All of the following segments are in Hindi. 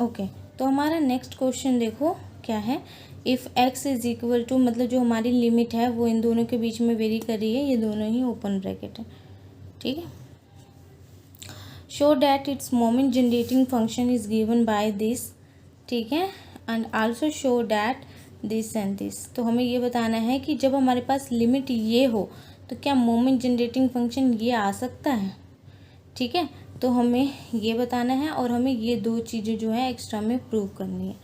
ओके, तो हमारा नेक्स्ट क्वेश्चन देखो क्या है। If x is equal to, मतलब जो हमारी लिमिट है वो इन दोनों के बीच में वेरी कर रही है, ये दोनों ही ओपन ब्रैकेट है, ठीक है। Show that its moment generating function is given by this, ठीक है, and also show that this and this. तो हमें ये बताना है कि जब हमारे पास लिमिट ये हो तो क्या मोमेंट जनरेटिंग फंक्शन ये आ सकता है, ठीक है। तो हमें ये बताना है और हमें ये दो चीज़ें जो है एक्स्ट्रा में प्रूव करनी है,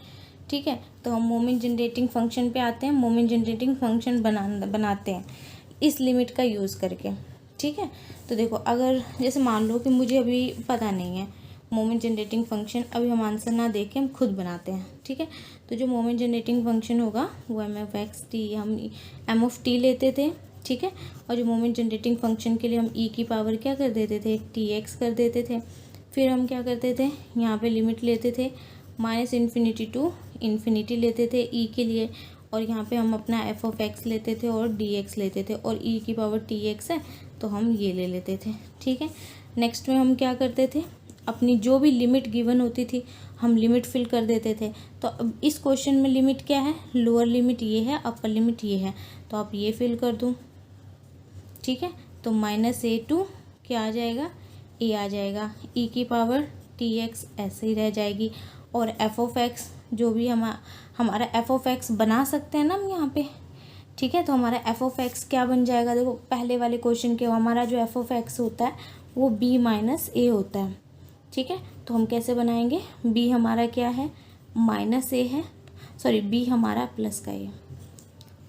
ठीक है। तो हम मोमेंट जनरेटिंग फंक्शन पे आते हैं, मोमेंट जनरेटिंग फंक्शन बनाते हैं इस लिमिट का यूज़ करके, ठीक है। तो देखो, अगर जैसे मान लो कि मुझे अभी पता नहीं है मोमेंट जनरेटिंग फंक्शन, अभी हम आंसर ना देख के हम खुद बनाते हैं, ठीक है। तो जो मोमेंट जनरेटिंग फंक्शन होगा वो m(x)t, हम m(t) लेते थे, ठीक है। और जो मोमेंट जनरेटिंग फंक्शन के लिए हम e की पावर क्या कर देते थे, tx कर देते थे। फिर हम क्या करते थे, यहाँ पे लिमिट लेते थे -∞ टू इन्फिनिटी लेते थे e के लिए, और यहाँ पे हम अपना f(x) लेते थे और dx लेते थे, और e की पावर tx है तो हम ये ले लेते थे, ठीक है। नेक्स्ट में हम क्या करते थे, अपनी जो भी लिमिट गिवन होती थी हम लिमिट फिल कर देते थे। तो अब इस क्वेश्चन में लिमिट क्या है, लोअर लिमिट ये है, अपर लिमिट ये है, तो आप ये फिल कर दूँ, ठीक है। तो -a टू क्या आ जाएगा, a आ जाएगा, e की पावर tx ऐसे ही रह जाएगी, और f(x) जो भी हमारा f(x) बना सकते हैं ना हम यहाँ पे, ठीक है। तो हमारा f(x) क्या बन जाएगा, देखो पहले वाले क्वेश्चन के हमारा जो f(x) होता है वो b - a होता है, ठीक है। तो हम कैसे बनाएंगे, b हमारा क्या है -a है, सॉरी b हमारा प्लस का है,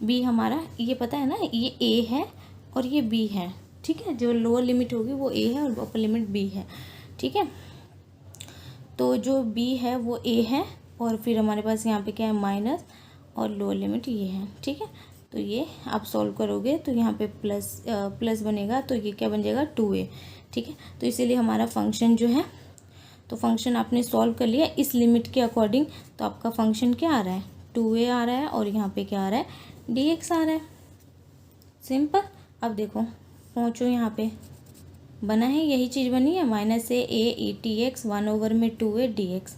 b हमारा ये पता है ना, ये a है और ये b है, ठीक है। जो लोअर लिमिट होगी वो a है और अपर लिमिट b है, ठीक है। तो जो b है वो a है, और फिर हमारे पास यहाँ पे क्या है माइनस, और लोअर लिमिट ये है, ठीक है। तो ये आप सॉल्व करोगे तो यहाँ पे प्लस बनेगा, तो ये क्या बन जाएगा 2a, ठीक है। तो इसीलिए हमारा फंक्शन जो है, तो फंक्शन आपने सॉल्व कर लिया इस लिमिट के अकॉर्डिंग, तो आपका फंक्शन क्या आ रहा है 2a आ रहा है, और यहाँ पे क्या आ रहा है dx आ रहा है, सिंपल। अब देखो पहुँचो यहाँ पे, बना है यही चीज़ बनी है -a tx 1/2a dx,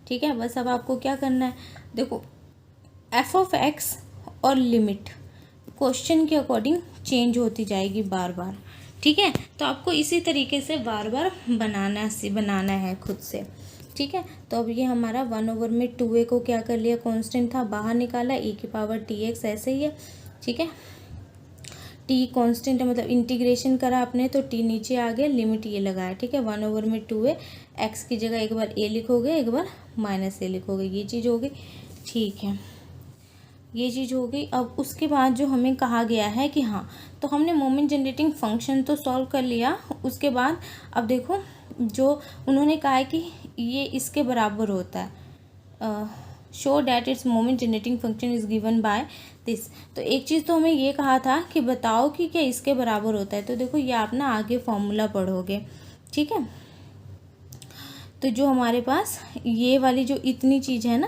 ठीक है। बस अब आपको क्या करना है, देखो f(x) और लिमिट क्वेश्चन के अकॉर्डिंग चेंज होती जाएगी बार बार, ठीक है। तो आपको इसी तरीके से बार बार बनाना है खुद से, ठीक है। तो अब ये हमारा 1/2a को क्या कर लिया, कांस्टेंट था बाहर निकाला, e की पावर tx ऐसे ही है, ठीक है। t कांस्टेंट है, मतलब इंटीग्रेशन करा आपने तो t नीचे आ गया, लिमिट ये लगाया, ठीक है। 1/2a, x की जगह एक बार a लिखोगे एक बार -a लिखोगे, ये चीज़ होगी, ठीक है, ये चीज़ हो गई। अब उसके बाद जो हमें कहा गया है कि हाँ, तो हमने मोमेंट जनरेटिंग फंक्शन तो सॉल्व कर लिया, उसके बाद अब देखो जो उन्होंने कहा है कि ये इसके बराबर होता है, show that its moment generating function is given by this. तो एक चीज़ तो हमें ये कहा था कि बताओ कि क्या इसके बराबर होता है, तो देखो ये आप ना आगे फॉर्मूला पढ़ोगे, ठीक है। तो जो हमारे पास ये वाली जो इतनी चीज़ है ना,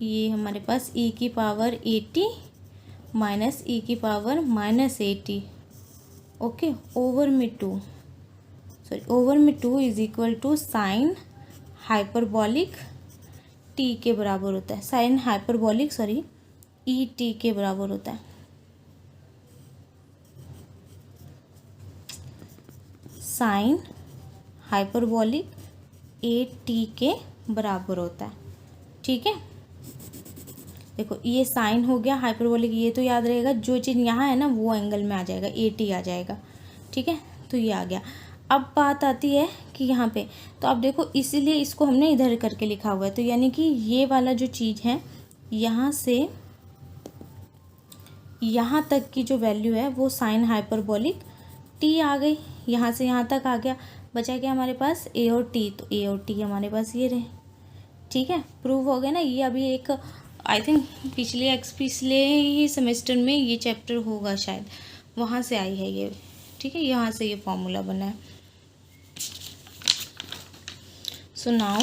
ये हमारे पास e की पावर 80 माइनस e की पावर -80, ओके, ओवर में 2 is equal to sine hyperbolic t के बराबर होता है, साइन हाइपरबॉलिक e t के बराबर होता है, साइन हाइपरबॉलिक a t के बराबर होता है, ठीक है। देखो ये साइन हो गया, हाइपरबोलिक ये तो याद रहेगा, जो चीज़ यहाँ है ना वो एंगल में आ जाएगा, 80 आ जाएगा, ठीक है। तो ये आ गया। अब बात आती है कि यहाँ पे, तो अब देखो इसीलिए इसको हमने इधर करके लिखा हुआ है, तो यानी कि ये वाला जो चीज़ है यहाँ से यहाँ तक की जो वैल्यू है वो साइन हाइपरबोलिक टी आ गई, यहाँ से यहाँ तक आ गया, बचा क्या हमारे पास ए और टी, तो ए और टी हमारे पास ये रहे, ठीक है। प्रूव हो गया ना। ये अभी एक आई थिंक पिछले ही सेमेस्टर में ये चैप्टर होगा शायद, वहाँ से आई है ये, ठीक है, यहाँ से ये फॉर्मूला बना है। सो नाउ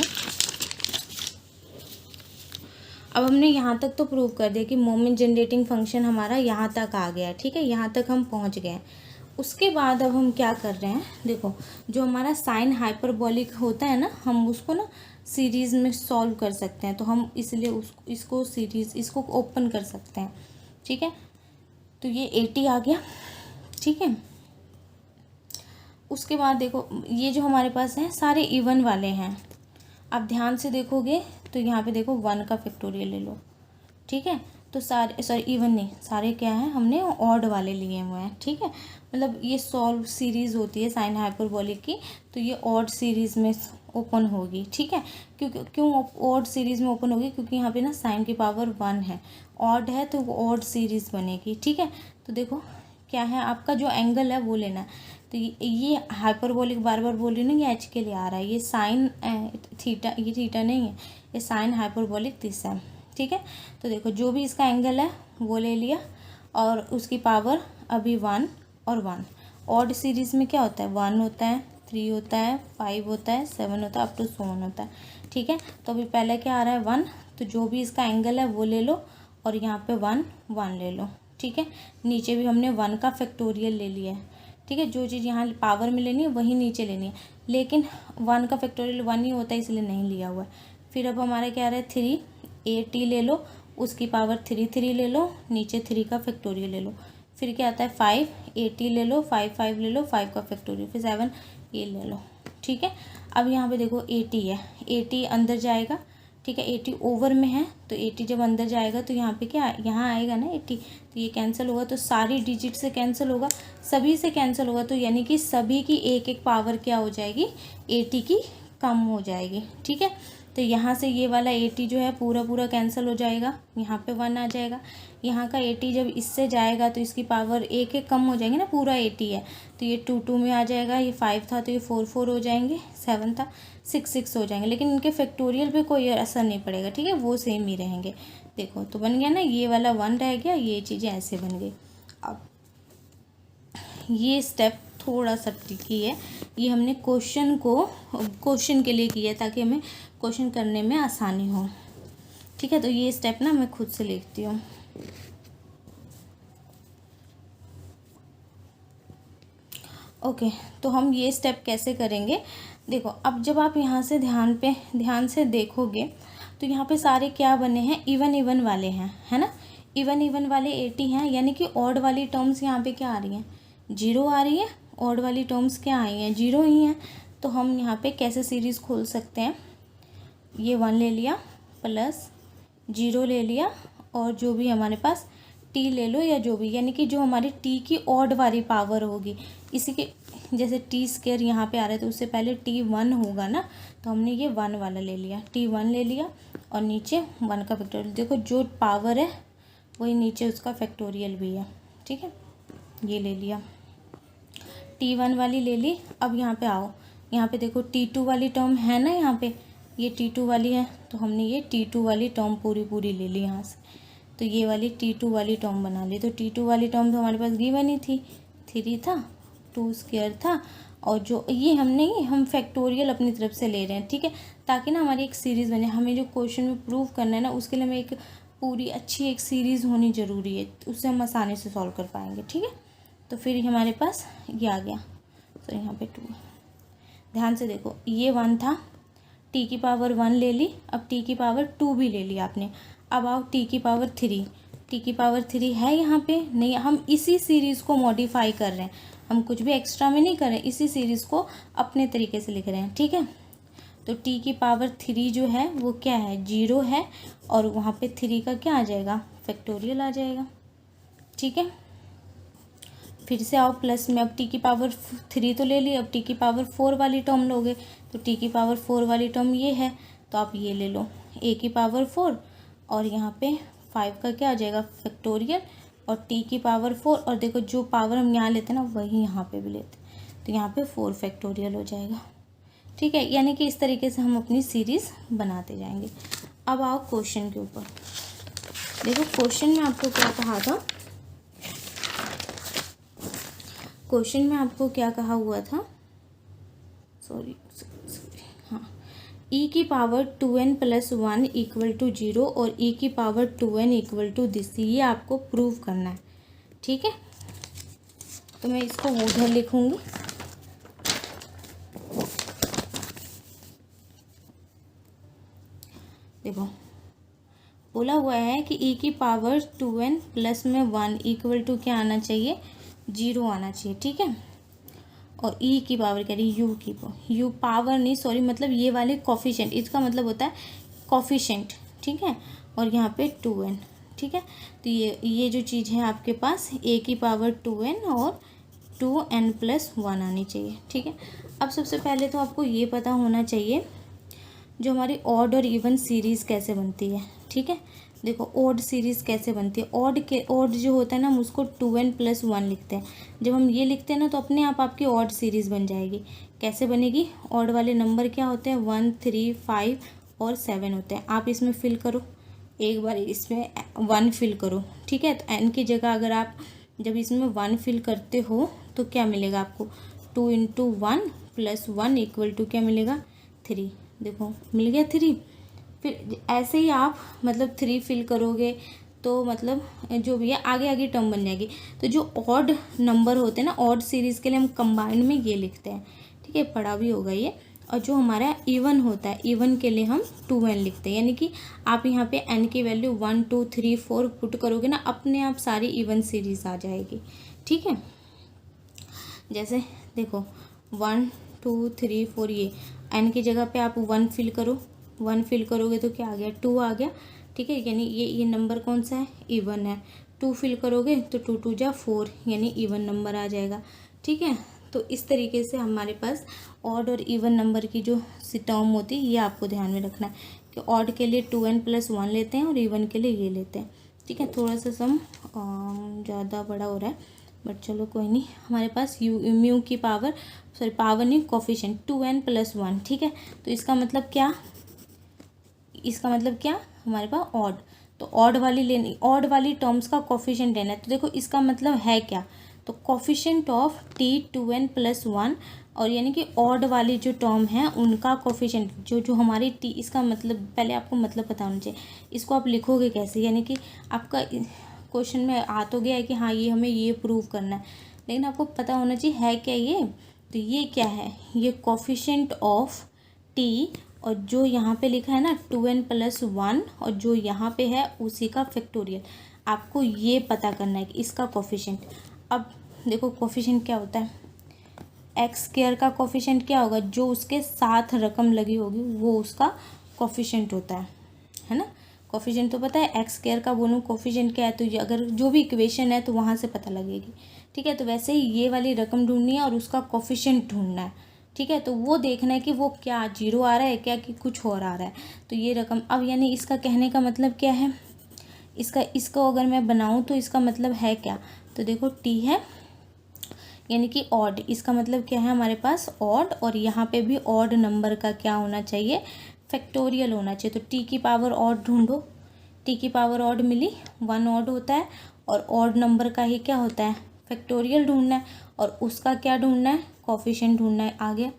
अब हमने यहाँ तक तो प्रूव कर दिया कि मोमेंट जनरेटिंग फंक्शन हमारा यहाँ तक आ गया, ठीक है, यहाँ तक हम पहुँच गए। उसके बाद अब हम क्या कर रहे हैं, देखो जो हमारा साइन हाइपरबॉलिक होता है ना, हम उसको ना सीरीज़ में सॉल्व कर सकते हैं, तो हम इसलिए इसको ओपन कर सकते हैं। ठीक है, तो ये 80 आ गया। ठीक है, उसके बाद देखो ये जो हमारे पास है सारे इवन वाले हैं। आप ध्यान से देखोगे तो यहाँ पे देखो 1 का फैक्टोरियल ले लो। ठीक है, तो सारे सॉरी इवन नहीं, सारे क्या हैं, हमने ऑड वाले लिए हुए हैं। ठीक है, मतलब ये सॉल्व सीरीज़ होती है साइन हाइपरबोलिक की, तो ये ऑड सीरीज़ में ओपन होगी। ठीक है, क्यों ऑड सीरीज़ में ओपन होगी, क्योंकि यहाँ पे ना साइन की पावर 1 है, ऑड है तो वो ऑड सीरीज़ बनेगी। ठीक है, तो देखो क्या है, आपका जो एंगल है वो लेना है। तो ये हाइपरबोलिक बार बार बोल रही हूँ ना, ये एच के लिए आ रहा है, ये साइन थीटा, ये थीटा नहीं है, ये साइन हाइपरबोलिक दिस है। ठीक है, तो देखो जो भी इसका एंगल है वो ले लिया, और उसकी पावर अभी 1 और 1। ऑड सीरीज़ में क्या होता है, 1 होता है, 3 होता है, 5 होता है, 7 होता है, अप टू 7 होता है। ठीक है, तो अभी पहले क्या आ रहा है 1, तो जो भी इसका एंगल है वो ले लो, और यहाँ पे 1 1 ले लो। ठीक है, नीचे भी हमने 1 का फैक्टोरियल ले लिया है। ठीक है, जो चीज़ यहाँ पावर में लेनी है वही नीचे लेनी है, लेकिन 1 का फैक्टोरियल 1 ही होता है इसलिए नहीं लिया हुआ है। फिर अब हमारा क्या आ रहा है 3, 80 ले लो, उसकी पावर 3 ले लो, नीचे 3 का फैक्टोरियल ले लो। फिर क्या आता है 5, 80 ले लो, 5 ले लो, 5 का फैक्टोरियल, फिर 7 ये ले लो। ठीक है, अब यहाँ पे देखो 80 है, 80 अंदर जाएगा। ठीक है, 80 ओवर में है, तो 80 जब अंदर जाएगा तो यहाँ पे क्या, यहाँ आएगा ना 80, तो ये कैंसिल होगा, तो सारी डिजिट से कैंसिल होगा, सभी से कैंसिल होगा, तो यानी कि सभी की एक एक पावर क्या हो जाएगी, 80 की कम हो जाएगी। ठीक है, तो यहाँ से ये वाला 80 जो है पूरा कैंसिल हो जाएगा, यहाँ पे 1 आ जाएगा। यहाँ का 80 जब इससे जाएगा तो इसकी पावर एक एक कम हो जाएंगे ना, पूरा 80 है तो ये 2 में आ जाएगा, ये 5 था तो ये 4 हो जाएंगे, 7 था 6 हो जाएंगे, लेकिन इनके फैक्टोरियल पे कोई असर नहीं पड़ेगा। ठीक है, वो सेम ही रहेंगे। देखो तो बन गया ना, ये वाला 1 रह गया, ये चीज़ें ऐसे बन गई। अब ये स्टेप थोड़ा सा ट्रिकी है, ये हमने क्वेश्चन के लिए किया है ताकि हमें क्वेश्चन करने में आसानी हो। ठीक है, तो ये स्टेप ना मैं खुद से लिखती हूँ। ओके, तो हम ये स्टेप कैसे करेंगे, देखो अब जब आप यहाँ से ध्यान से देखोगे तो यहाँ पे सारे क्या बने हैं, इवन वाले हैं, है ना। इवन वाले 80 हैं, यानी कि ऑड वाली टर्म्स यहाँ पे क्या आ रही हैं, 0 आ रही है, ऑड वाली टर्म्स क्या आई हैं, 0 ही हैं। तो हम यहाँ पे कैसे सीरीज़ खोल सकते हैं, ये 1 ले लिया प्लस 0 ले लिया, और जो भी हमारे पास t ले लो या जो भी, यानी कि जो हमारी t की ऑड वाली पावर होगी, इसी के जैसे t² यहाँ पे आ रहा है तो उससे पहले t1 होगा ना, तो हमने ये 1 वाला ले लिया, t1 ले लिया, और नीचे 1 का फैक्टोरियल। देखो जो पावर है वही नीचे उसका फैक्टोरियल भी है। ठीक है, ये ले लिया, t1 वाली ले ली। अब यहाँ पे आओ, यहाँ पे देखो t2 वाली टर्म है ना, यहाँ पे ये t2 वाली है, तो हमने ये t2 वाली टर्म पूरी ले ली यहाँ से, तो ये वाली t2 वाली टर्म बना ली। तो t2 वाली टर्म तो हमारे पास गिवन ही थी, 3 था, 2² था, और जो ये हम फैक्टोरियल अपनी तरफ से ले रहे हैं। ठीक है, ताकि ना हमारी एक सीरीज़ बने, हमें जो क्वेश्चन में प्रूव करना है ना उसके लिए हमें एक पूरी अच्छी एक सीरीज़ होनी ज़रूरी है, उससे हम आसानी से सॉल्व कर पाएंगे। ठीक है, तो फिर हमारे पास ये आ गया, तो यहाँ पे 2, ध्यान से देखो ये 1 था, t की पावर 1 ले ली, अब t की पावर 2 भी ले ली आपने। अब आओ t की पावर 3, t की पावर 3 है यहाँ पे नहीं, हम इसी सीरीज़ को मॉडिफाई कर रहे हैं, हम कुछ भी एक्स्ट्रा में नहीं कर रहे हैं, इसी सीरीज़ को अपने तरीके से लिख रहे हैं। ठीक है, तो t की पावर 3 जो है वो क्या है, 0 है, और वहाँ पे 3 का क्या आ जाएगा, फैक्टोरियल आ जाएगा। ठीक है, फिर से आओ प्लस में, अब t की पावर 3 तो ले ली, अब t की पावर 4 वाली टर्म लोगे, तो t की पावर 4 वाली टर्म ये है, तो आप ये ले लो a की पावर 4, और यहाँ पे 5 का क्या आ जाएगा, फैक्टोरियल, और t की पावर 4, और देखो जो पावर हम यहाँ लेते हैं ना वही यहाँ पे भी लेते हैं, तो यहाँ पे 4 फैक्टोरियल हो जाएगा। ठीक है, यानी कि इस तरीके से हम अपनी सीरीज़ बनाते जाएंगे। अब आओ क्वेश्चन के ऊपर, देखो क्वेश्चन में आपको क्या कहा था, क्वेश्चन में आपको क्या कहा हुआ था, सॉरी हाँ, e की पावर 2n + 1 = 0 और e की पावर 2n = दिस, ये आपको प्रूव करना है। ठीक है, तो मैं इसको उधर लिखूंगी। देखो बोला हुआ है कि e की पावर 2n प्लस में 1 इक्वल टू क्या आना चाहिए, 0 आना चाहिए, ठीक है। और e की पावर कह रही u पावर नहीं सॉरी, मतलब ये वाले कॉफिशेंट, इसका मतलब होता है कॉफिशेंट, ठीक है। और यहाँ पे 2n, ठीक है। तो ये जो चीज़ है आपके पास a की पावर 2n और 2n प्लस 1 आनी चाहिए, ठीक है। अब सबसे पहले तो आपको ये पता होना चाहिए जो हमारी ऑड और इवन सीरीज़ कैसे बनती है, ठीक है। देखो ऑड सीरीज़ कैसे बनती है, ऑड जो होता है ना हम उसको 2n प्लस 1 लिखते हैं। जब हम ये लिखते हैं ना तो अपने आप आपकी ऑड सीरीज़ बन जाएगी। कैसे बनेगी, ऑड वाले नंबर क्या होते हैं, 1, 3, 5 और 7 होते हैं। आप इसमें फिल करो, एक बार इसमें 1 फिल करो, ठीक है। तो n की जगह अगर आप जब इसमें 1 फिल करते हो तो क्या मिलेगा आपको, 2 × 1 प्लस 1 इक्वल टू क्या मिलेगा, 3। देखो मिल गया 3। फिर ऐसे ही आप मतलब 3 फिल करोगे तो मतलब जो भी है आगे आगे टर्म बन जाएगी। तो जो ऑड नंबर होते हैं ना, ऑड सीरीज़ के लिए हम कंबाइंड में ये लिखते हैं, ठीक है, पढ़ा भी होगा ये। और जो हमारा इवन होता है, इवन के लिए हम 2n लिखते हैं। यानी कि आप यहाँ पे n की वैल्यू 1, 2, 3, 4 पुट करोगे ना, अपने आप सारी इवन सीरीज़ आ जाएगी, ठीक है। जैसे देखो 1, 2, 3, 4, ये n की जगह पे आप 1 फिल करो, 1 फिल करोगे तो क्या आ गया, 2 आ गया, ठीक है। यानी ये नंबर कौन सा है, इवन है। 2 फिल करोगे तो 2 2 जा 4, यानी इवन नंबर आ जाएगा, ठीक है। तो इस तरीके से हमारे पास ऑड और इवन नंबर की जो टर्म होती है ये आपको ध्यान में रखना है कि ऑड के लिए 2n प्लस 1 लेते हैं और इवन के लिए ये लेते हैं, ठीक है। थोड़ा सा सम ज़्यादा बड़ा हो रहा है बट चलो कोई नहीं। हमारे पास म्यू की पावर पावर नहीं कॉफिशेंट 2n प्लस 1, ठीक है। तो इसका मतलब क्या, हमारे पास ऑड, तो ऑड वाली लेनी, ऑड वाली टर्म्स का कॉफिशेंट लेना है। तो देखो इसका मतलब है क्या, तो coefficient of t 2n plus 1, और यानी कि ऑड वाली जो टर्म है उनका कॉफिशेंट जो हमारी t, इसका मतलब पहले आपको मतलब पता होना चाहिए। इसको आप लिखोगे कैसे, यानी कि आपका क्वेश्चन में आ तो गया है कि हाँ ये हमें ये प्रूव करना है, लेकिन आपको पता होना चाहिए है क्या ये। तो ये क्या है, ये कॉफिशेंट ऑफ t, और जो यहाँ पे लिखा है ना 2n प्लस 1, और जो यहाँ पे है उसी का फैक्टोरियल, आपको ये पता करना है कि इसका कॉफिशेंट। अब देखो कॉफिशेंट क्या होता है, एक्स स्क्वायर का कॉफिशेंट क्या होगा, जो उसके साथ रकम लगी होगी वो उसका कॉफिशेंट होता है ना। कॉफिशेंट तो पता है, एक्स स्क्वायर का बोलूँ कॉफिशेंट क्या है, तो ये अगर जो भी इक्वेशन है तो वहाँ से पता लगेगी, ठीक है। तो वैसे ही ये वाली रकम ढूंढनी है और उसका कॉफिशेंट ढूंढना है, ठीक है। तो वो देखना है कि वो क्या 0 आ रहा है क्या कि कुछ और आ रहा है। तो ये रकम, अब यानी इसका कहने का मतलब क्या है, इसको अगर मैं बनाऊँ तो इसका मतलब है क्या, तो देखो t है यानी कि ऑड, इसका मतलब क्या है हमारे पास ऑड, और यहाँ पे भी ऑड नंबर का क्या होना चाहिए, फैक्टोरियल होना चाहिए। तो t की पावर ऑड ढूंढो, t की पावर ऑड मिली, 1 ऑड होता है, और ऑड नंबर का ही क्या होता है, फैक्टोरियल ढूंढना है, और उसका क्या ढूंढना है, कॉफिशेंट ढूंढना है। आ गया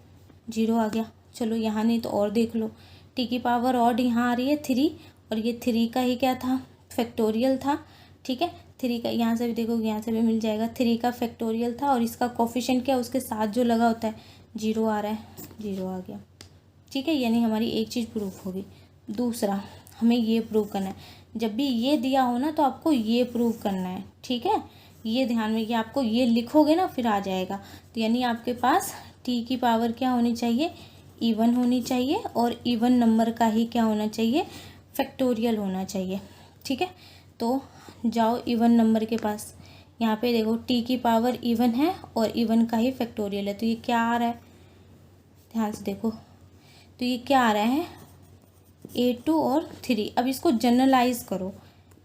0 आ गया। चलो यहाँ नहीं तो और देख लो, t की पावर ऑड यहाँ आ रही है 3, और ये 3 का ही क्या था, फैक्टोरियल था, ठीक है। 3 का यहाँ से भी देखोगे, यहाँ से भी मिल जाएगा, 3 का फैक्टोरियल था, और इसका कॉफिशेंट क्या उसके साथ जो लगा होता है 0 आ रहा है, 0 आ गया, ठीक है। यानी हमारी एक चीज़ प्रूफ होगी। दूसरा हमें ये प्रूव करना है, जब भी ये दिया हो ना तो आपको ये प्रूव करना है, ठीक है। ये ध्यान में कि आपको ये लिखोगे ना फिर आ जाएगा। तो यानी आपके पास t की पावर क्या होनी चाहिए, इवन होनी चाहिए, और इवन नंबर का ही क्या होना चाहिए, फैक्टोरियल होना चाहिए, ठीक है। तो जाओ इवन नंबर के पास, यहाँ पे देखो t की पावर इवन है और इवन का ही फैक्टोरियल है, तो ये क्या आ रहा है, ध्यान से देखो, तो ये क्या आ रहा है, 8 और 3। अब इसको जनरलाइज करो,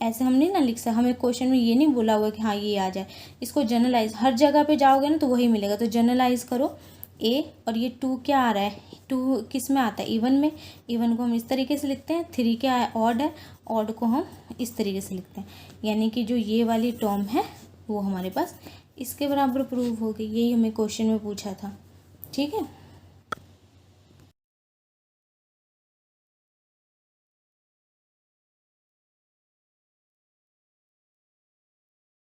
ऐसे हम नहीं ना लिख सकते, हमें क्वेश्चन में ये नहीं बोला हुआ कि हाँ ये आ जाए, इसको जनरलाइज, हर जगह पे जाओगे ना तो वही मिलेगा। तो जनरलाइज करो a, और ये 2 क्या आ रहा है, 2 किस में आता है, इवन में, इवन को हम इस तरीके से लिखते हैं, 3 क्या है, ऑड है, ऑड को हम इस तरीके से लिखते हैं। यानी कि जो ये वाली टर्म है वो हमारे पास इसके बराबर प्रूव हो गई, यही हमें क्वेश्चन में पूछा था, ठीक है।